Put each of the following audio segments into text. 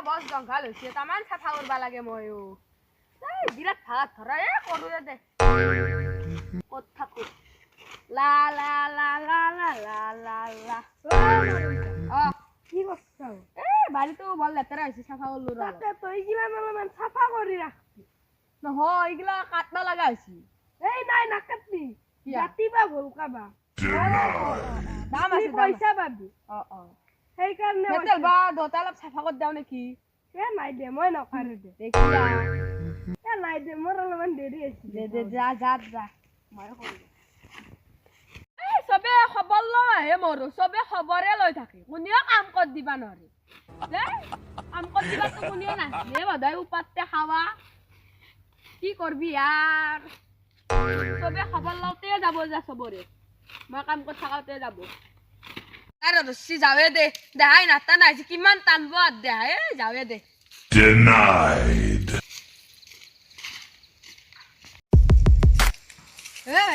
বস জংঘাল হৈছে তামান চাফা কৰবা লাগে ময়ো এই বিৰাট ভাত ধৰা কৰো দে ক'ত থাকো লা লা লা লা লা লা লা লা কি করছো বাড়িটো বৰ লেতেৰা হৈছে চাফা কৰলো ৰ তাতে তো এইগুলা অলপমান চাফা কৰি ৰাখবি নহয় এইগিলা কাটবা লগা হৈছে এই নাই নাকাটবি কিয়া? ৰাতিবা ভলকাবা দাম আছে পইচা পাবি অ সেইকাৰণে নেতেল বা দতা অলপ চাফা কৰি দিওঁ নেকি নাই দে মই নকৰো দে দেখিলা নাই দে মোৰ অলপমান দেৰি আছে দে যা যা যা মই কৰিম চবে খবৰ লয় আহে মোৰ চবে খবৰে লৈ থাকে কোনেও কাম কৰি দিবা নোৱাৰে কাম কৰি দিবাতো কোনেও নাহে সদায় উপাতে খাৱা কি কৰবি ইয়াৰ চবে খবৰ লওঁতে যাব যা চবৰে মই কাম কৰি থাকোঁতে যাব আৰু ৰচি যাৱে দে দেহাই নাটান আহিছে কিমান টানব আৰু দেহাই যাৱে দে Denied.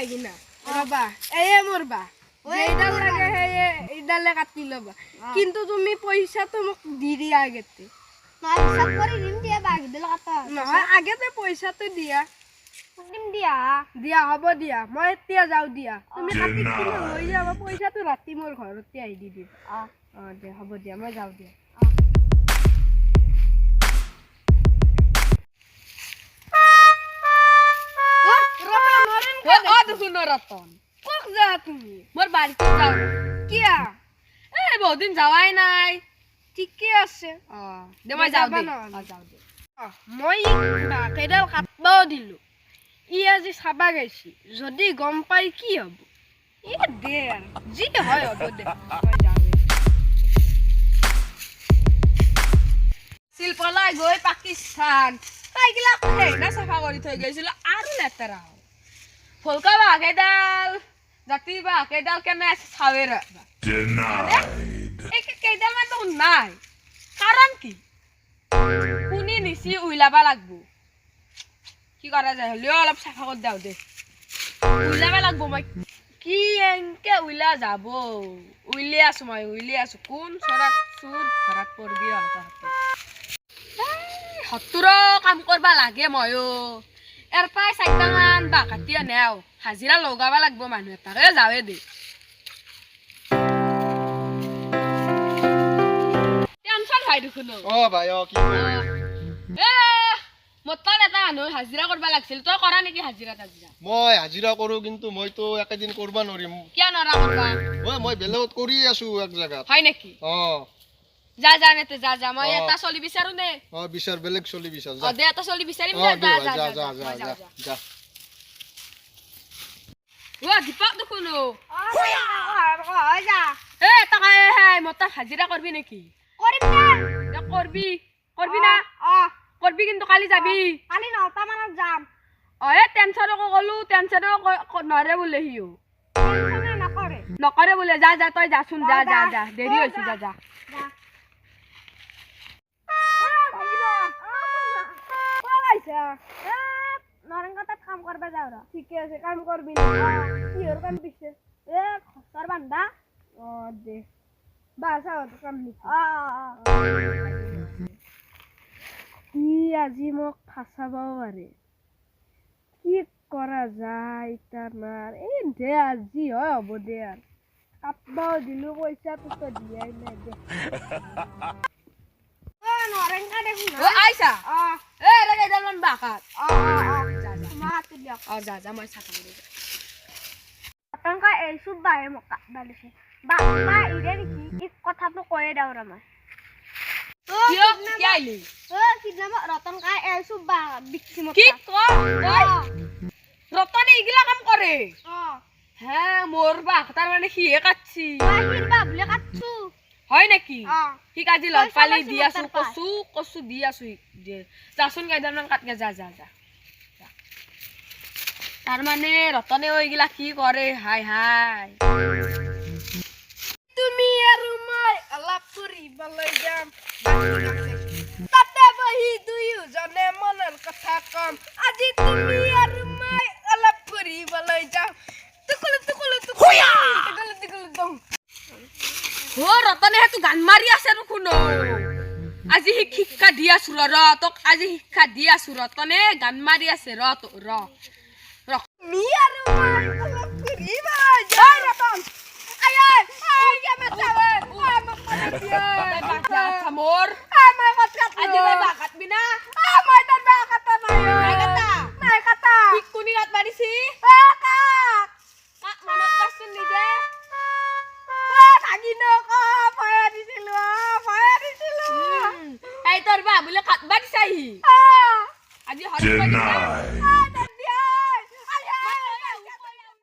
ভাগিনা ৰবা এয়ে মোৰ বা যেইডাল লাগে সেয়ে এইডালে কাটি ল'বা কিন্তু তুমি পইচাটো মোক দি দিয়া আগতে নহয় আগতে পইচাটো দিয়া দিয়া হ'ব দিয়া মই এতিয়া যাওঁ দিয়া তুমি কাটি কিনে লৈ যাবা পইচাটো ৰাতি মোৰ ঘৰতে আহি দি দিবা দে হ'ব দিয়া মই যাওঁ দিয়া রতন কক যা তুমি মোর বাড়িতে যাও কিয়া বহুত দিন যাওয়াই নাই ঠিকে আছে দে মই যাও দে যাও দে মই কেইডাল কাটবাও দিলো ই আজি চাবা গৈছি যদি গম পাই কি হব ই দে আৰু যি হয় হ'ব দে মই যাওঁৱে শিল্পলাই গৈ পাকিস্তান তাইগিলা না চাফা কৰি থৈ গৈছিল আৰু লেতেৰা ফুলকা বাঘেডাল জাতি বাঘেডাল কেনে চাৱে Denied. কেইডাল মান দেখোন নাই কাৰণ কি কোনে নিচি উইলাবা লাগবো কি কৰা যায় হলেও অলপ চাফা কৰি দাও দে উইলাবা লাগবো মই কি এনকে উইলা যাব উইলি আছো কোন চৰাত চুৰ ধৰাত পৰবি হতুৰ কাম কৰবা লাগে ময়ো এৰ পাই চাইটামান বা কাটিয়া নেও হাজিৰা লগাবা লাগবো মানুহ এটাকে যাৱে দে টেনশন হয় দেখোন ভাই কি মতাৰ এটা মানুহ হাজিৰা কৰবা লাগছিল তই কৰা নেকি হাজিৰা মই হাজিৰা কৰো কিন্তু মইতো একেদিন কৰবা নৰিম কিয় নৰা কৰবা মই বেলেগত কৰি আছো এক জায়গাত হয় নেকি যা যা নেতে যা মই এটা চলি বিচাৰো নে বিচাৰ বেলেগ চলি বিচাৰ দে এটা চলি বিচাৰিম যা দীপক দেখোন যা তাকে মতাৰ হাজিৰা কৰবি নেকি কৰবি না কৰবি কিন্তু কালি যাবি কালি 9টা মানত যাম টেনচনকো কলো টেনচনো নৰে বোলে সিও নকৰে নকৰে বোলে যা যা তই যাচোন যা দেৰি হৈছে যা নৰেংগতাত কাম কৰবা যাওঁ ৰ ঠিকে আছে কাম কৰবি কিহৰ কাম পিছে খচৰ বান্ধা দে বাছাওত কাম নেকি ই আজি মোক ফাঁচাবও পাৰে কি কৰা যায় তাৰ দে আজি হয় হ'ব দে আৰু কাটবাও দিলো পইচাটোতো দিয়াই নাই দে নৰেংগা দেখোন আইছা ৰে কেইডালমান বাকাত যা মই চাফা কৰি পতংকা এইসব বাহে মোক কাটবা দিছে বা ইৰে নেকি এক কথাটো কৈয়ে দাও ৰ মই কি আইলি কিডনাপ ৰতন কাই এইসব বা বিক্সি মোক কি ৰতনে ইগিলা কাম কৰে মোৰ বাক তাৰ মানে সিহে কাটছি বাবলে কাটছো হয় নেকি ঠিক আজি লগ পালি দি আছো কচু দি আছো যাচোন কেইডালমান কাটকে যা তাৰ মানে ৰতনে এইগিলা কি কৰে হাই তুমি আৰু মই অলপ ফুৰিবলৈ যাম তাতে বহি দুয়োজনে মনৰ কথা কম আজি তুমি আৰু মই অলপ ফুৰিবলৈ যাম ৰতনে হেতু গান মাৰি আছে দেখোন আজি শিক্ষা দি আছো ৰ তোক আজি শিক্ষা দি আছো ৰ তনে গান মাৰি আছে ৰ মি আৰু মই অলপ ফুৰিবা যাই ৰতন আই আই কে মাছাৱে মোৰ মই কথা আজি মই বাগাত বিনা মই তাৰ বা কথা নাই কথা ঠিক কোনি ৰাত মাৰিছি কাক মনত পাছন নিজে ভাগি নক ভয় দিছিলো এই তোৰ বা বোলে কাটবা দিছাহি আজি হৰি Denied.